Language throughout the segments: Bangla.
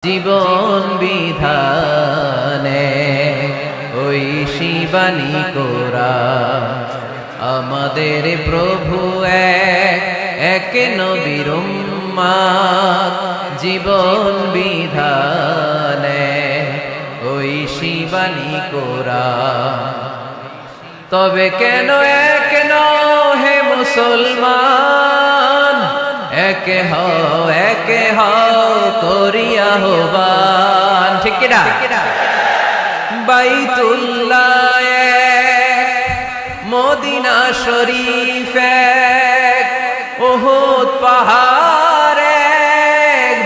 জীবন বিধানে ওই শিবানী কোরআন আমাদের প্রভু এক নবীর উম্মত জীবন বিধানে ওই শিবানী কোরআন। তবে কেন এক হে মুসলমান, একে হও করিয়া হবান, ঠিক কিনা? বাইতুল্লাহ মদিনা শরীফ উহুদ পাহাড়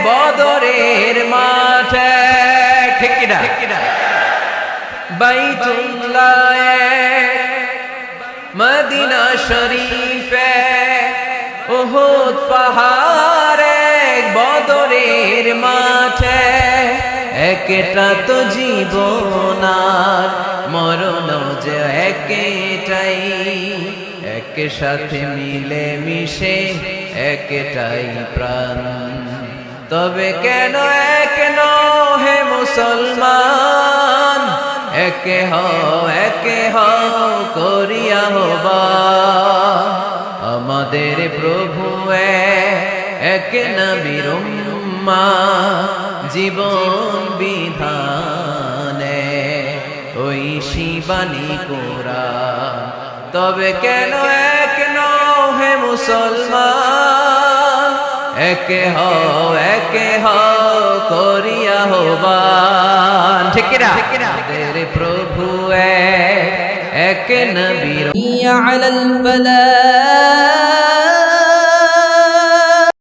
বদরের মাঠে, ঠিক কিনা? বাইতুল্লাহ মদিনা শরীফ উহুদ পাহাড় বদরের মাঠে, একটা তো জীবন আর মরণ যে একটাই, এক সাথে মিলে মিশে একটাই প্রাণ। তবে কেন এক হে মুসলমান, একে হও করিয়া হবা আমাদের প্রভু এক নবীর উম্মত জীবন বিধানে ওই শিবানী কোরআন। তবে কেন এক হে মুসলমান, একে হও করিয়া হবান, ঠিক কিনা? আমাদের প্রভু এক নবীর على الفلاح